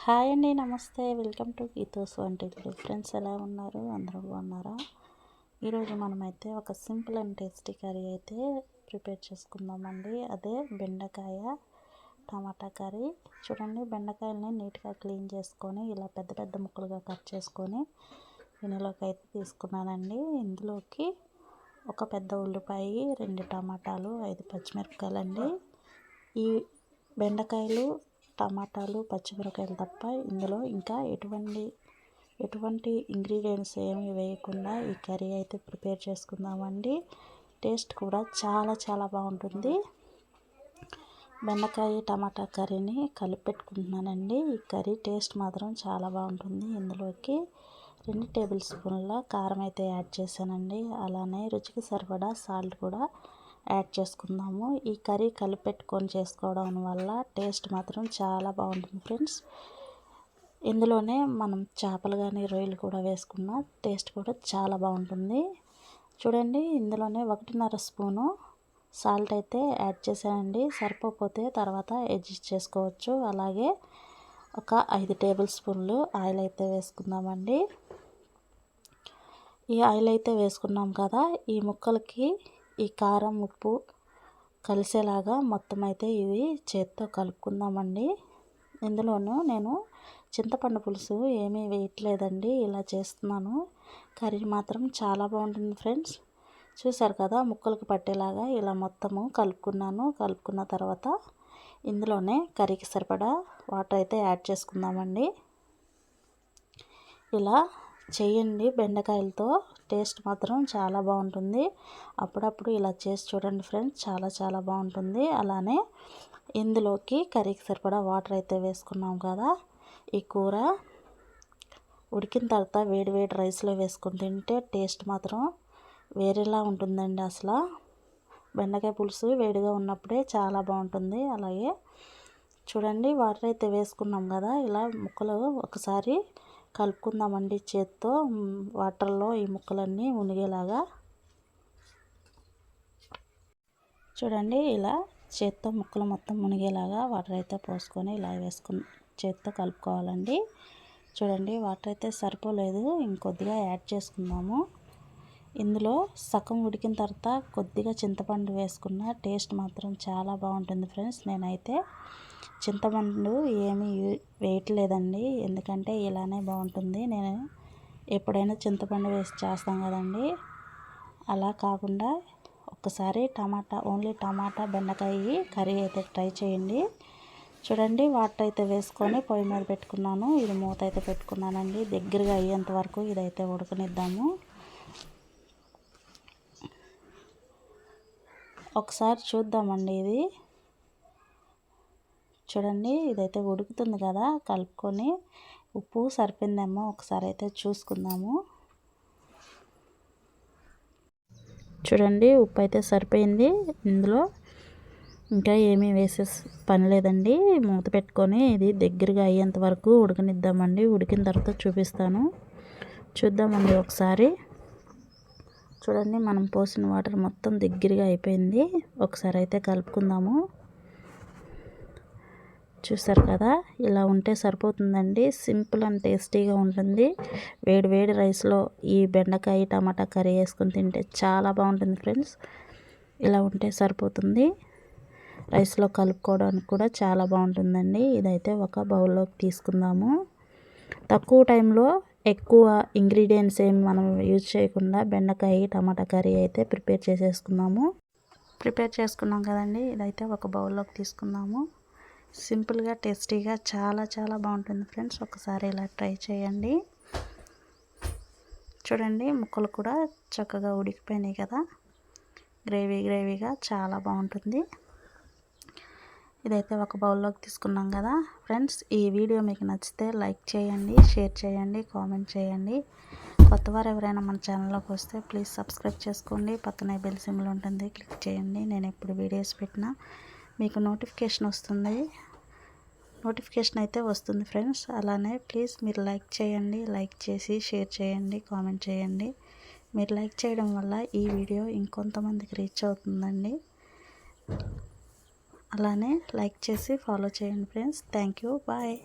Hi అండి, నమస్తే. Welcome to గీతోస్ వంటిల్లు. ఫ్రెండ్స్ ఎలా ఉన్నారు? అందరూ బాగున్నారా? ఈరోజు మనమైతే ఒక సింపుల్ అండ్ టేస్టీ కర్రీ అయితే ప్రిపేర్ చేసుకుందామండి. అదే బెండకాయ టమాటా కర్రీ. చూడండి, బెండకాయలని నీట్గా క్లీన్ చేసుకొని ఇలా పెద్ద పెద్ద ముక్కలుగా కట్ చేసుకొని గిన్నెలోకి అయితే తీసుకున్నానండి. ఇందులోకి ఒక పెద్ద ఉల్లిపాయ, 2 టమాటాలు, 5 పచ్చిమిరపకాయలండి. ఈ బెండకాయలు, టమాటాలు, పచ్చిమిరపకాయలు తప్ప ఇందులో ఇంకా ఎటువంటి ఇంగ్రీడియంట్స్ ఏమీ వేయకుండా ఈ కర్రీ అయితే ప్రిపేర్ చేసుకుందామండి. టేస్ట్ కూడా చాలా బాగుంటుంది. బెండకాయ టమాటా కర్రీని కలిపి పెట్టుకుంటున్నానండి. ఈ కర్రీ టేస్ట్ మాత్రం చాలా బాగుంటుంది. ఇందులోకి 2 టేబుల్ స్పూన్ల కారం అయితే యాడ్ చేశానండి. అలానే రుచికి సరిపడా సాల్ట్ కూడా యాడ్ చేసుకుందాము. ఈ కర్రీ కలిపెట్టుకొని చేసుకోవడం వల్ల టేస్ట్ మాత్రం చాలా బాగుంటుంది ఫ్రెండ్స్. ఇందులోనే మనం చేపలు కానీ రొయ్యలు కూడా వేసుకున్న టేస్ట్ కూడా చాలా బాగుంటుంది. చూడండి, ఇందులోనే 1.5 స్పూను సాల్ట్ అయితే యాడ్ చేశానండి. సరిపోతే తర్వాత అడ్జస్ట్ చేసుకోవచ్చు. అలాగే ఒక 5 టేబుల్ స్పూన్లు ఆయిల్ అయితే వేసుకుందామండి. ఈ ఆయిల్ అయితే వేసుకున్నాం కదా, ఈ ముక్కలకి ఈ కారం ఉప్పు కలిసేలాగా మొత్తం అయితే ఇవి చేత్తో కలుపుకుందామండి. ఇందులోనూ నేను చింతపండు పులుసు ఏమీ వేయట్లేదండి, ఇలా చేస్తున్నాను. కర్రీ మాత్రం చాలా బాగుంటుంది ఫ్రెండ్స్. చూసారు కదా, ముక్కలకు పట్టేలాగా ఇలా మొత్తము కలుపుకున్నాను. కలుపుకున్న తర్వాత ఇందులోనే కర్రీకి సరిపడా వాటర్ అయితే యాడ్ చేసుకుందామండి. ఇలా చేయండి, బెండకాయలతో టేస్ట్ మాత్రం చాలా బాగుంటుంది. అప్పుడప్పుడు ఇలా చేసి చూడండి ఫ్రెండ్స్, చాలా బాగుంటుంది. అలానే ఇందులోకి కర్రీకి సరిపడా వాటర్ అయితే వేసుకున్నాం కదా, ఈ కూర ఉడికిన తర్వాత వేడి రైస్లో వేసుకొని తింటే టేస్ట్ మాత్రం వేరేలా ఉంటుందండి. అసలు బెండకాయ పులుసు వేడిగా ఉన్నప్పుడే చాలా బాగుంటుంది. అలాగే చూడండి, వాటర్ అయితే వేసుకున్నాం కదా, ఇలా ముక్కలు ఒకసారి కలుపుకుందామండి చేత్తో. వాటర్లో ఈ ముక్కలన్నీ మునిగేలాగా చూడండి, ఇలా చేత్తో ముక్కలు మొత్తం మునిగేలాగా వాటర్ అయితే పోసుకొని ఇలా చేత్తో కలుపుకోవాలండి. చూడండి, వాటర్ అయితే సరిపోలేదు, ఇంకొద్దిగా యాడ్ చేసుకుందాము. ఇందులో సగం ఉడికిన తర్వాత కొద్దిగా చింతపండు వేసుకున్న టేస్ట్ మాత్రం చాలా బాగుంటుంది ఫ్రెండ్స్. నేనైతే చింతపండు ఏమీ వేయట్లేదండి, ఎందుకంటే ఇలానే బాగుంటుంది. నేను ఎప్పుడైనా చింతపండు వేసి చేస్తాం కదండి, అలా కాకుండా ఒక్కసారి ఓన్లీ టమాటా బెండకాయ కర్రీ అయితే ట్రై చేయండి. చూడండి, వాటర్ అయితే వేసుకొని పొయ్యి మీద పెట్టుకున్నాను. ఇది మూత అయితే పెట్టుకున్నానండి. దగ్గరగా అయ్యేంత వరకు ఇదైతే ఉడకనిద్దాము. ఒకసారి చూద్దామండి. ఇది చూడండి, ఇదైతే ఉడుకుతుంది కదా, కలుపుకొని ఉప్పు సరిపోయిందేమో ఒకసారి అయితే చూసుకుందాము. చూడండి, ఉప్పు అయితే సరిపోయింది. ఇందులో ఇంకా ఏమీ వేసే పని లేదండి. మూత పెట్టుకొని ఇది దగ్గరగా అయ్యేంత వరకు ఉడకనిద్దామండి. ఉడికిన తర్వాత చూద్దామండి ఒకసారి. చూడండి, మనం పోసిన వాటర్ మొత్తం దగ్గరగా అయిపోయింది. ఒకసారి అయితే కలుపుకుందాము. చూసారు కదా, ఇలా ఉంటే సరిపోతుందండి. సింపుల్ అండ్ టేస్టీగా ఉంటుంది. వేడి రైస్లో ఈ బెండకాయ టమాటా కర్రీ వేసుకొని తింటే చాలా బాగుంటుంది ఫ్రెండ్స్. ఇలా ఉంటే సరిపోతుంది. రైస్లో కలుపుకోవడానికి కూడా చాలా బాగుంటుందండి. ఇదైతే ఒక బౌల్లోకి తీసుకుందాము. తక్కువ టైంలో ఎక్కువ ఇంగ్రీడియంట్స్ ఏమి మనం యూజ్ చేయకుండా బెండకాయ టమాటా కర్రీ అయితే ప్రిపేర్ చేసుకున్నాం కదండి. ఇదైతే ఒక బౌల్లోకి తీసుకుందాము. సింపుల్గా టేస్టీగా చాలా బాగుంటుంది ఫ్రెండ్స్. ఒకసారి ఇలా ట్రై చేయండి. చూడండి, ముక్కలు కూడా చక్కగా ఉడికిపోయినాయి కదా, గ్రేవీగా చాలా బాగుంటుంది. ఇదైతే ఒక బౌల్లోకి తీసుకున్నాం కదా ఫ్రెండ్స్. ఈ వీడియో మీకు నచ్చితే లైక్ చేయండి, షేర్ చేయండి, కామెంట్ చేయండి. కొత్తవారు ఎవరైనా మన ఛానల్లోకి వస్తే ప్లీజ్ సబ్స్క్రైబ్ చేసుకోండి. పక్కనే బెల్ సింబల్ ఉంటుంది, క్లిక్ చేయండి. నేను ఎప్పుడు వీడియోస్ పెట్టినా మీకు నోటిఫికేషన్ అయితే వస్తుంది ఫ్రెండ్స్. అలానే ప్లీజ్ మీరు లైక్ చేయండి. లైక్ చేసి షేర్ చేయండి, కామెంట్ చేయండి. మీరు లైక్ చేయడం వల్ల ఈ వీడియో ఇంకొంతమందికి రీచ్ అవుతుందండి. అలానే లైక్ చేసి ఫాలో చేయండి ఫ్రెండ్స్. Thank you, bye.